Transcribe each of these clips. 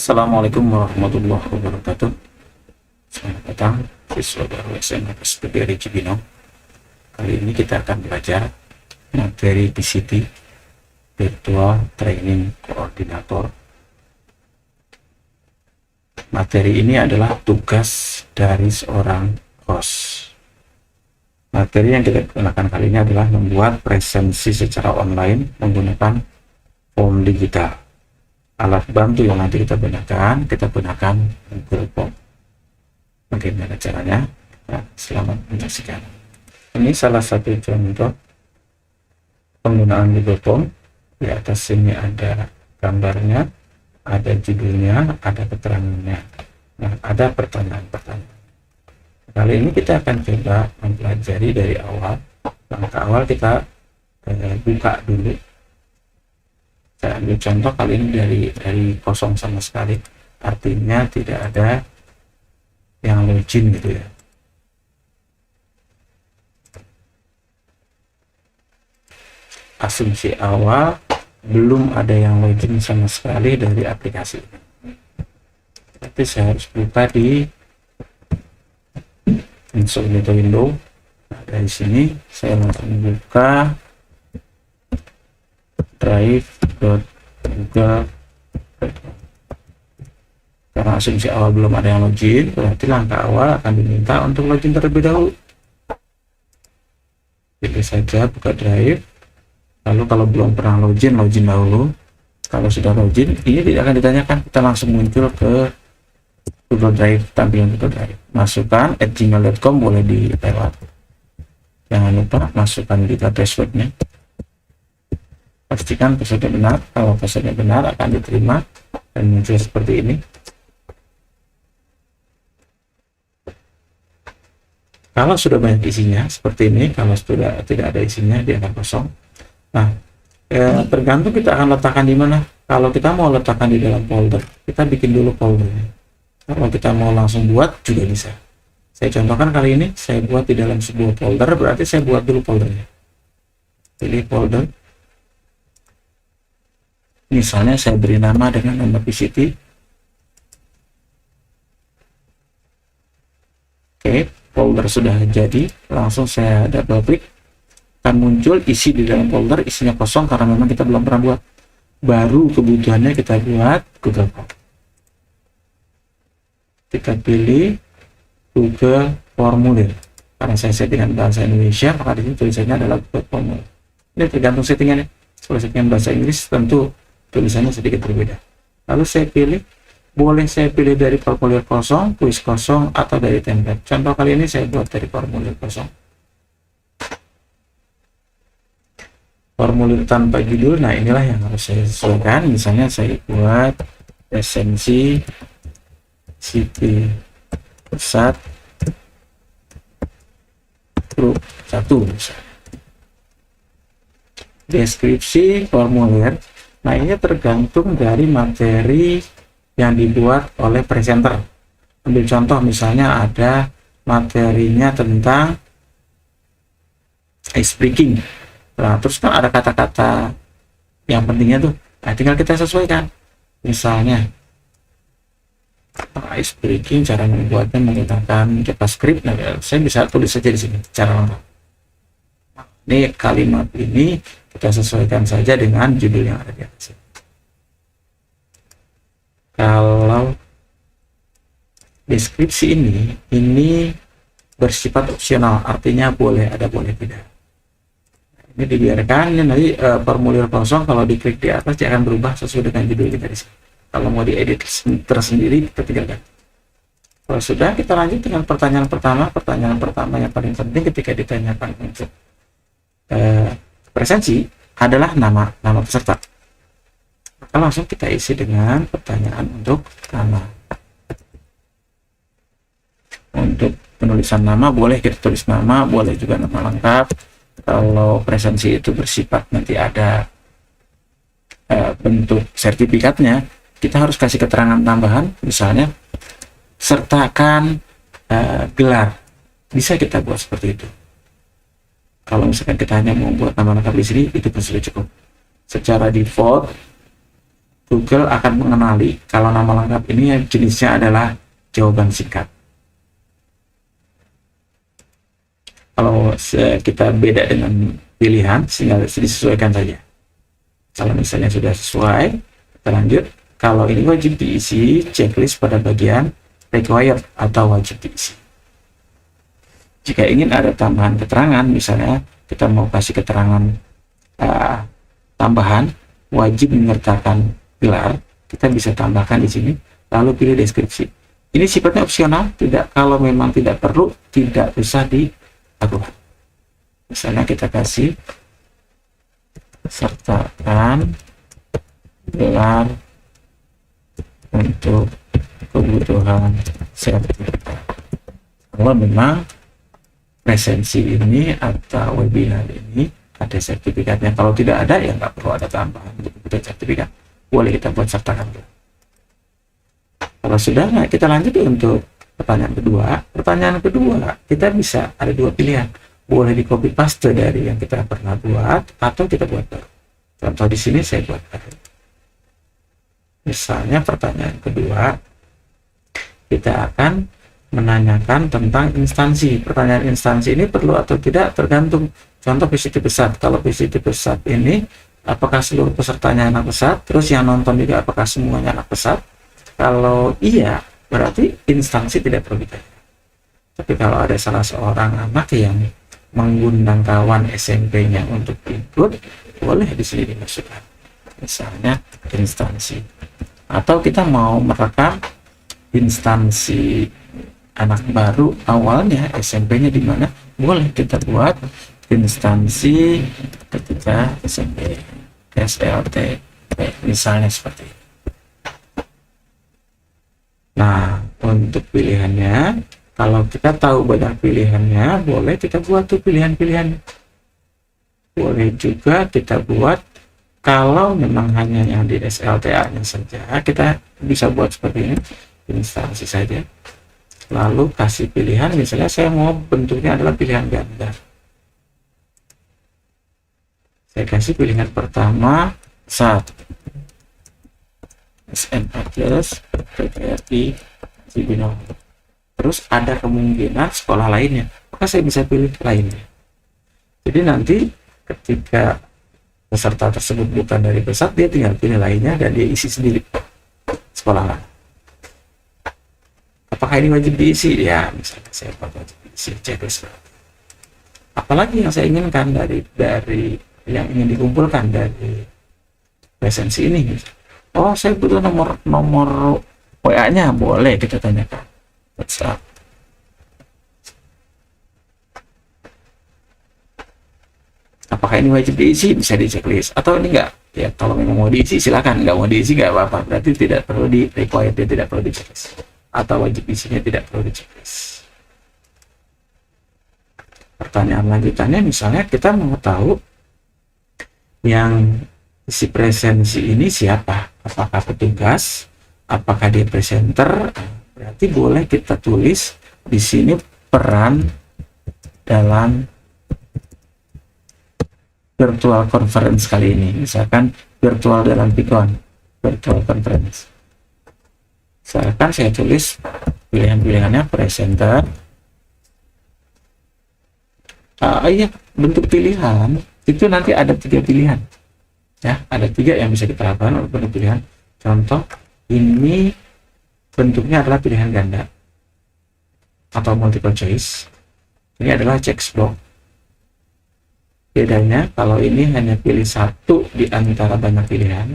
Assalamualaikum warahmatullahi wabarakatuh. Selamat datang siswa baru SMK dari Cibinong. Kali ini kita akan belajar materi PCT, Virtual Training Coordinator. Materi ini adalah tugas dari seorang host. Materi yang kita gunakan kali ini adalah membuat presensi secara online menggunakan form digital. Alat bantu yang nanti kita gunakan Google Form. Bagaimana caranya? Nah, selamat menyaksikan. Ini salah satu contoh penggunaan Google Form. Di atas sini ada gambarnya, ada judulnya, ada keterangannya. Nah, ada pertanyaan-pertanyaan. Kali ini kita akan coba mempelajari dari awal. Langkah awal kita buka dulu. Saya ambil contoh kali ini dari kosong sama sekali, artinya tidak ada yang login gitu ya. Asumsi awal, belum ada yang login sama sekali dari aplikasi ini. Tapi saya harus buka di incognito window. Nah, dari sini saya langsung buka drive.google. Karena asumsi awal belum ada yang login, berarti langkah awal akan diminta untuk login terlebih dahulu. Pilih saja buka drive, lalu kalau belum pernah login dahulu. Kalau sudah login, ini tidak akan ditanyakan, kita langsung muncul ke Google Drive, tampilan Google Drive. Masukkan @gmail.com boleh dilewat. Jangan lupa masukkan kita passwordnya. Pastikan passwordnya benar. Kalau passwordnya benar akan diterima dan muncul seperti ini. Kalau sudah banyak isinya seperti ini, kalau sudah tidak ada isinya dia akan kosong. Nah, tergantung kita akan letakkan di mana. Kalau kita mau letakkan di dalam folder, kita bikin dulu foldernya. Kalau kita mau langsung buat juga bisa. Saya contohkan kali ini, saya buat di dalam sebuah folder, berarti saya buat dulu foldernya. Pilih folder. Misalnya saya beri nama dengan nama PCT. Oke, folder sudah jadi. Langsung saya double klik. Akan muncul isi di dalam folder, isinya kosong karena memang kita belum pernah buat. Baru kebutuhannya kita buat Google Form. Kita pilih Google Formulir. Karena saya settingan bahasa Indonesia, maka di sini tulisannya adalah Google Formulir. Ini tergantung settingannya. Kalau settingan bahasa Inggris tentu tulisannya sedikit berbeda. Lalu saya pilih, boleh saya pilih dari formulir kosong, kuis kosong, atau dari template. Contoh kali ini saya buat dari formulir kosong. Formulir tanpa judul, nah inilah yang harus saya sesuaikan. Misalnya saya buat esensi City Pusat Grup 1 misalnya. Deskripsi formulir. Nah, ini tergantung dari materi yang dibuat oleh presenter. Ambil contoh misalnya ada materinya tentang ice breaking. Nah, terus kan ada kata-kata yang pentingnya tuh. Nah, tinggal kita sesuaikan. Misalnya ice breaking, cara membuatnya menggunakan JavaScript. Nah, saya bisa tulis saja di sini cara lengkap. Ini kalimat ini kita sesuaikan saja dengan judul yang ada di atas. Kalau deskripsi ini bersifat opsional, artinya boleh ada boleh tidak. Ini dibiarkan. Ini nanti formulir kosong kalau diklik di atas dia akan berubah sesuai dengan judul kita di sini. Kalau mau diedit tersendiri kita tinggalkan. Kalau sudah, kita lanjut dengan pertanyaan pertama. Pertanyaan pertama yang paling penting ketika ditanyakan untuk presensi adalah nama peserta. Maka langsung kita isi dengan pertanyaan untuk nama. Untuk penulisan nama boleh kita tulis nama, boleh juga nama lengkap. Kalau presensi itu bersifat nanti ada bentuk sertifikatnya, kita harus kasih keterangan tambahan, misalnya sertakan gelar. Bisa kita buat seperti itu. Kalau misalkan kita hanya membuat nama lengkap di sini, itu pun sudah cukup. Secara default Google akan mengenali kalau nama lengkap ini jenisnya adalah jawaban singkat. Kalau kita beda dengan pilihan, sehingga disesuaikan saja. Kalau misalnya sudah sesuai, kita lanjut. Kalau ini wajib diisi checklist pada bagian required atau wajib diisi. Jika ingin ada tambahan keterangan, misalnya kita mau kasih keterangan tambahan, wajib menyertakan gelar, kita bisa tambahkan di sini, lalu pilih deskripsi. Ini sifatnya opsional, tidak, kalau memang tidak perlu, tidak usah dilakukan. Misalnya kita kasih sertakan gelar untuk kebutuhan sertifikat. Kalau memang presensi ini atau webinar ini ada sertifikatnya, kalau tidak ada ya nggak perlu ada tambahan untuk kebutuhan sertifikat, boleh kita buat sertakan. Kalau sudah, nah kita lanjut untuk pertanyaan kedua. Pertanyaan kedua kita bisa ada dua pilihan, boleh di copy paste dari yang kita pernah buat atau kita buat baru. Contoh di sini saya buat baru. Misalnya pertanyaan kedua, kita akan menanyakan tentang instansi. Pertanyaan instansi ini perlu atau tidak tergantung. Contoh PCT Pesat. Kalau PCT Pesat ini, apakah seluruh pesertanya anak Pesat? Terus yang nonton juga apakah semuanya anak Pesat? Kalau iya, berarti instansi tidak perlu ditanya. Tapi kalau ada salah seorang anak yang mengundang kawan SMP-nya untuk ikut, boleh di sini dimasukkan. Misalnya instansi. Atau kita mau merekam instansi anak baru awalnya SMP-nya di mana, boleh kita buat instansi ketika SMP SLT misalnya seperti ini. Nah, untuk pilihannya, kalau kita tahu banyak pilihannya, boleh kita buat tuh pilihan-pilihan. Boleh juga kita buat, kalau memang hanya yang di SLTA-nya saja, kita bisa buat seperti ini, instansi saja. Lalu kasih pilihan, misalnya saya mau bentuknya adalah pilihan ganda. Saya kasih pilihan pertama, 1. SMA plus PTRI Cibinong. Terus ada kemungkinan sekolah lainnya, maka saya bisa pilih lainnya. Jadi nanti ketika peserta tersebut bukan dari Pesat, dia tinggal pilih lainnya dan dia isi sendiri sekolah lain. Apakah ini wajib diisi? Ya, misalnya saya buat wajib diisi checklist. Apalagi yang saya inginkan dari yang ingin dikumpulkan dari presensi ini. Oh, saya butuh nomor WA-nya, boleh kita tanyakan. WhatsApp. Apakah ini wajib diisi? Bisa di checklist. Atau ini enggak? Ya, kalau memang mau diisi silakan, nggak mau diisi nggak apa-apa. Berarti tidak perlu di required, dia tidak perlu di checklist. Atau wajib isinya tidak perlu di checklist. Pertanyaan lanjutannya, misalnya kita mau tahu yang isi presensi ini siapa? Apakah petugas? Apakah dia presenter? Berarti boleh kita tulis di sini peran dalam virtual conference kali ini. Misalkan virtual dalam Pikon, virtual conference. Misalkan saya tulis pilihan-pilihannya presenter. Iya, bentuk pilihan itu nanti ada 3 pilihan. Ya, ada 3 yang bisa kita lakukan untuk bentuk pilihan. Contoh, ini bentuknya adalah pilihan ganda atau multiple choice. Ini adalah text box. Bedanya kalau ini hanya pilih 1 di antara banyak pilihan,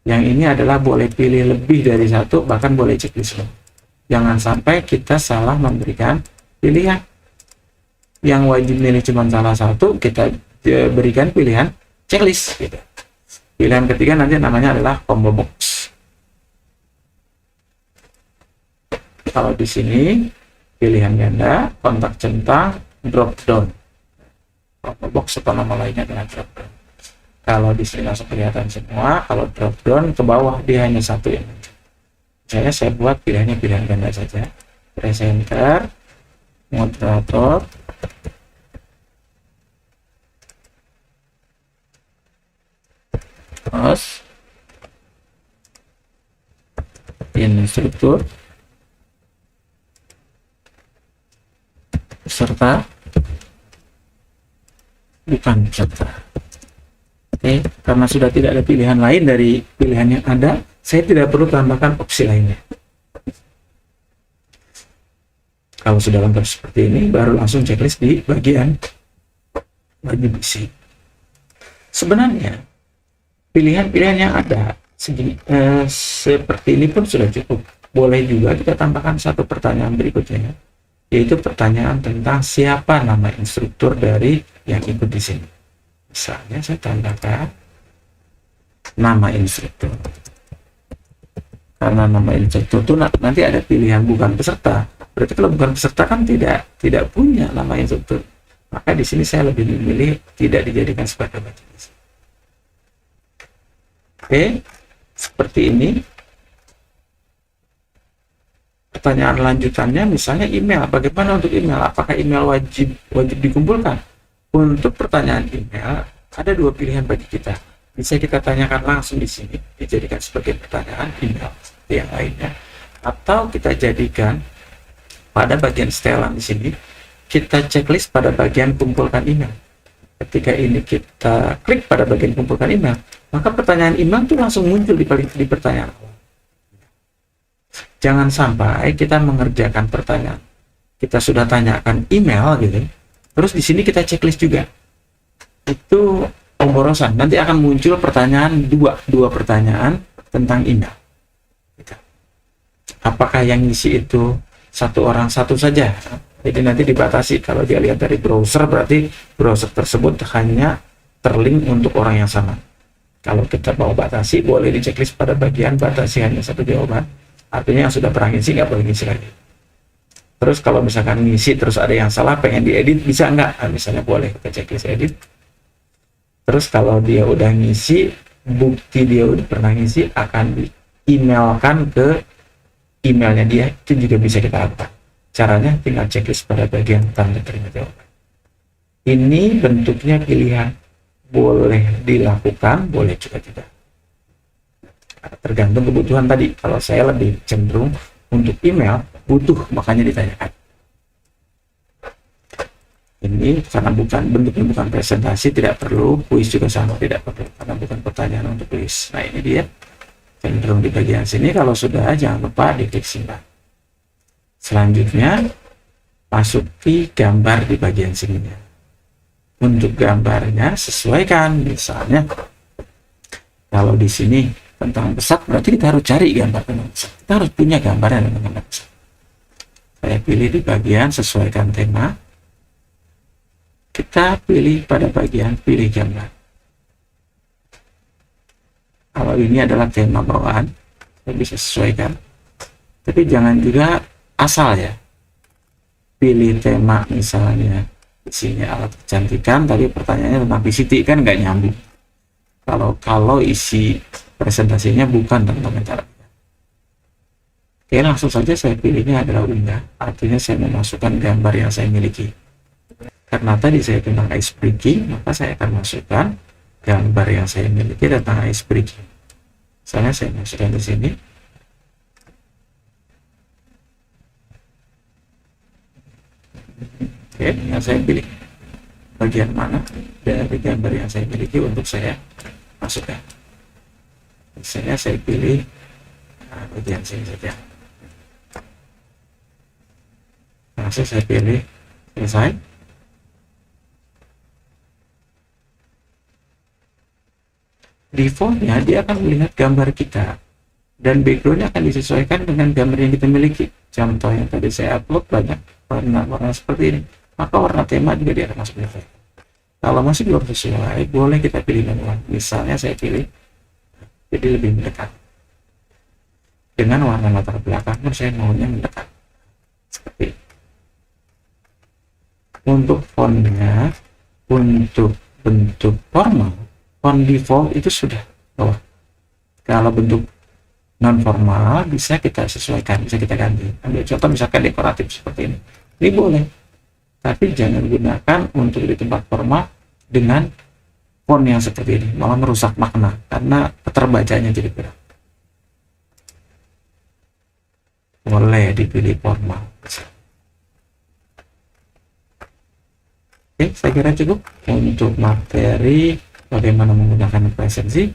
yang ini adalah boleh pilih lebih dari 1, bahkan boleh checklist. Jangan sampai kita salah memberikan pilihan. Yang wajib milih cuma salah 1, kita berikan pilihan checklist gitu. Pilihan ketiga nanti namanya adalah combo box. Kalau di sini pilihan ganda, kontak centang, drop down. Combo box atau nama lainnya dengan drop down. Kalau di sini langsung kelihatan semua. Kalau drop down ke bawah dia hanya 1 yang muncul. Saya buat pilihannya pilihan ganda saja. Presenter, moderator, host, instruktur peserta bukan peserta. Oke, karena sudah tidak ada pilihan lain dari pilihan yang ada, saya tidak perlu tambahkan opsi lainnya. Kalau sudah lengkap seperti ini, baru langsung checklist di bagian wajib isi. Sebenarnya pilihan-pilihan yang ada seperti ini pun sudah cukup. Boleh juga kita tambahkan satu pertanyaan berikutnya, yaitu pertanyaan tentang siapa nama instruktur dari yang ikut di sini. Misalnya saya tambahkan nama instruktur. Karena nama instruktur itu nanti ada pilihan bukan peserta. Berarti kalau bukan peserta kan tidak punya nama instruktur. Maka di sini saya lebih memilih tidak dijadikan sebagai majelis. Oke, seperti ini. Pertanyaan lanjutannya misalnya email. Bagaimana untuk email? Apakah email wajib dikumpulkan? Untuk pertanyaan email ada dua pilihan bagi kita. Bisa kita tanyakan langsung di sini, dijadikan sebagai pertanyaan email seperti yang lainnya, atau kita jadikan pada bagian setelan di sini, kita checklist pada bagian kumpulkan email. Ketika ini kita klik pada bagian kumpulkan email, maka pertanyaan email itu langsung muncul di pertanyaan awal. Jangan sampai kita mengerjakan pertanyaan, kita sudah tanyakan email gitu, terus di sini kita checklist juga. Itu pemborosan. Nanti akan muncul pertanyaan dua pertanyaan tentang email. Apakah yang ngisi itu satu orang satu saja? Jadi nanti dibatasi. Kalau dia lihat dari browser, berarti browser tersebut hanya terlink untuk orang yang sama. Kalau kita mau batasi, boleh di checklist pada bagian batasi hanya satu jawaban. Artinya yang sudah pernah ngisi nggak boleh ngisi lagi. Terus kalau misalkan ngisi terus ada yang salah, pengen diedit, bisa nggak? Nah, misalnya boleh kita checklist edit. Terus kalau dia udah ngisi, bukti dia udah pernah ngisi akan di-emailkan ke emailnya dia, itu juga bisa kita lakukan. Caranya tinggal checklist pada bagian tanda terima jawaban. Ini bentuknya pilihan, boleh dilakukan, boleh juga tidak. Tergantung kebutuhan tadi. Kalau saya lebih cenderung untuk email, butuh, makanya ditanyakan. Ini karena bentuknya bukan presentasi, tidak perlu. Kuis juga sama, tidak perlu, karena bukan pertanyaan untuk kuis. Nah, ini dia cenderung di bagian sini. Kalau sudah, jangan lupa diklik simpan. Selanjutnya masuki gambar di bagian sininya. Untuk gambarnya sesuaikan. Misalnya kalau di sini tentang pesat, berarti kita harus cari gambar tentang pesat. Kita harus punya gambarnya tentang pesat. Saya pilih di bagian sesuaikan tema. Kita pilih pada bagian pilih gambar. Kalau ini adalah tema bawaan, kita bisa sesuaikan. Tapi jangan juga asal ya. Pilih tema misalnya isinya alat kecantikan, tadi pertanyaannya tentang PCT, kan nggak nyambung. Kalau isi presentasinya bukan tentang cara. Oke, langsung saja saya pilihnya adalah unggah. Artinya saya memasukkan gambar yang saya miliki. Karena tadi saya tentang ice breaking, maka saya akan masukkan gambar yang saya miliki tentang ice breaking. Misalnya saya masukkan di sini. Oke, yang saya pilih bagian mana dari gambar yang saya miliki untuk saya masukkan. Misalnya saya pilih bagian sini saja. Langsung saya pilih selesai. Defaultnya dia akan melihat gambar kita dan backgroundnya akan disesuaikan dengan gambar yang kita miliki. Contoh yang tadi saya upload banyak warna-warna seperti ini, maka warna tema juga dia akan masuk default. Kalau masih belum sesuai, boleh kita pilih manual. Misalnya saya pilih jadi lebih mendekat dengan warna latar belakang pun saya maunya mendekat seperti ini. Untuk fontnya, untuk bentuk formal, font default itu sudah bawah. Kalau bentuk non formal bisa kita sesuaikan, bisa kita ganti. Ambil contoh misalkan dekoratif seperti ini, ini boleh, tapi jangan gunakan untuk di tempat formal dengan font yang seperti ini, malah merusak makna karena keterbacanya jadi berat. boleh dipilih formal. Oke, saya kira cukup untuk materi bagaimana menggunakan presensi.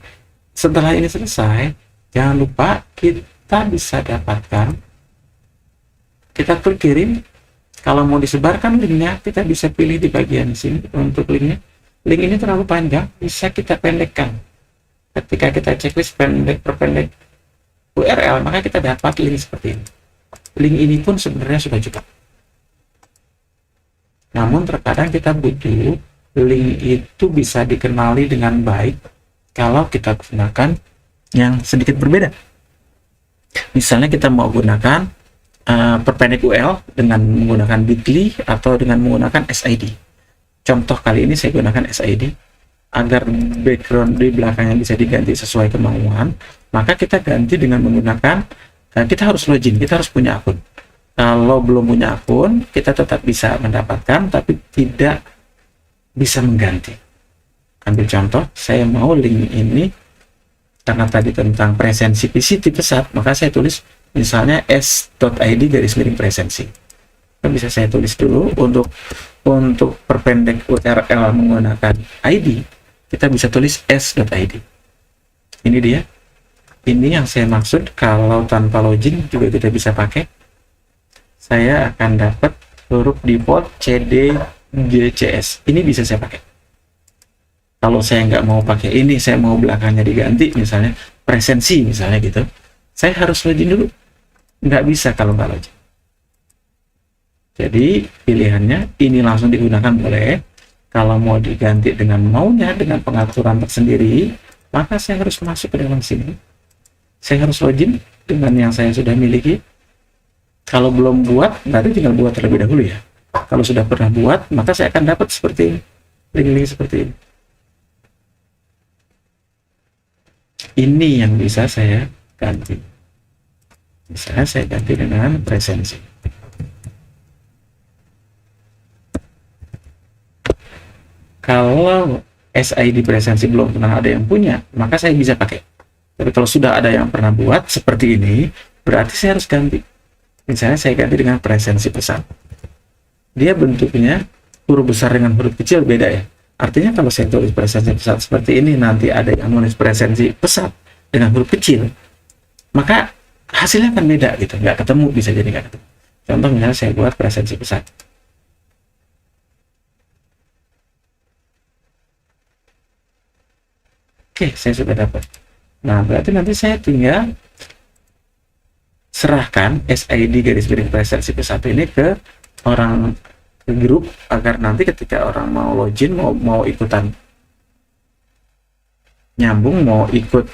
Setelah ini selesai, jangan lupa kita bisa dapatkan, kita klik kirim. Kalau mau disebarkan linknya, kita bisa pilih di bagian sini untuk linknya. Link ini terlalu panjang, bisa kita pendekkan. Ketika kita checklist perpendek URL, maka kita dapat link seperti ini. Link ini pun sebenarnya sudah cukup. Namun terkadang kita butuh link itu bisa dikenali dengan baik kalau kita gunakan yang sedikit berbeda. Misalnya kita mau gunakan perpendek URL dengan menggunakan bit.ly atau dengan menggunakan SID. Contoh kali ini saya gunakan SID agar background di belakangnya bisa diganti sesuai kemauan, maka kita ganti dengan menggunakan kita harus login, kita harus punya akun. Kalau belum punya akun, kita tetap bisa mendapatkan tapi tidak bisa mengganti. Ambil contoh, saya mau link ini karena tadi tentang presensi PCT pesat, maka saya tulis misalnya s.id/presensi. Bisa saya tulis dulu untuk perpendek URL menggunakan ID, kita bisa tulis s.id. Ini dia. Ini yang saya maksud, kalau tanpa login juga kita bisa pakai. Saya akan dapat huruf default CDGCS. Ini bisa saya pakai. Kalau saya nggak mau pakai ini, saya mau belakangnya diganti, misalnya presensi misalnya gitu, saya harus login dulu. Nggak bisa kalau nggak login. Jadi pilihannya ini langsung digunakan boleh. Kalau mau diganti dengan maunya, dengan pengaturan tersendiri, maka saya harus masuk ke dalam sini. Saya harus login dengan yang saya sudah miliki. Kalau belum buat, berarti tinggal buat terlebih dahulu ya. Kalau sudah pernah buat, maka saya akan dapat seperti ini. Link-link seperti ini. Ini yang bisa saya ganti. Misalnya saya ganti dengan presensi. Kalau SID presensi belum pernah ada yang punya, maka saya bisa pakai. Tapi kalau sudah ada yang pernah buat seperti ini, berarti saya harus ganti. Misalnya saya ganti dengan presensi pesat. Dia bentuknya huruf besar dengan huruf kecil beda ya. Artinya kalau saya tulis presensi pesat seperti ini, nanti ada yang menulis presensi pesat dengan huruf kecil, maka hasilnya akan beda gitu, nggak ketemu, bisa jadi nggak ketemu. Contoh misalnya saya buat presensi pesat. Oke, saya sudah dapat. Nah, berarti nanti saya tinggal serahkan SID/presensi pesat ini ke orang, ke grup, agar nanti ketika orang mau login, mau ikutan nyambung, mau ikut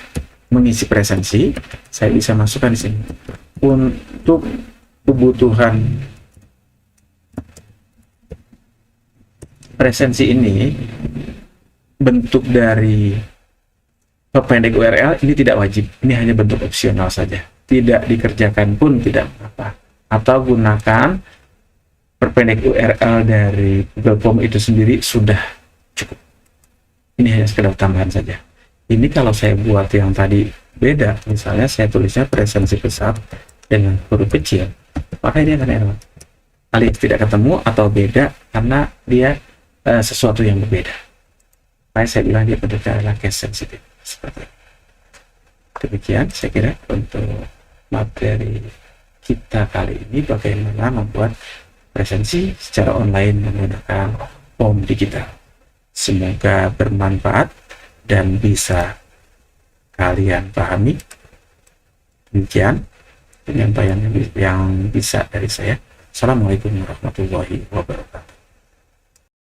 mengisi presensi, saya bisa masukkan di sini. Untuk kebutuhan presensi ini, bentuk dari perpendek URL ini tidak wajib, ini hanya bentuk opsional saja, tidak dikerjakan pun tidak apa. Atau gunakan perpendek URL dari Google Form itu sendiri sudah cukup. Ini hanya sekedar tambahan saja. Ini kalau saya buat yang tadi beda, misalnya saya tulisnya presensi pesat dengan huruf kecil, maka ini akan error. Alias tidak ketemu atau beda karena dia sesuatu yang berbeda. Makanya saya bilang dia bentuknya adalah case sensitive. Seperti itu. Demikian saya kira untuk materi kita kali ini, bagaimana membuat presensi secara online menggunakan form digital. Semoga bermanfaat dan bisa kalian pahami. Demikian penyampaian yang bisa dari saya. Assalamualaikum warahmatullahi wabarakatuh.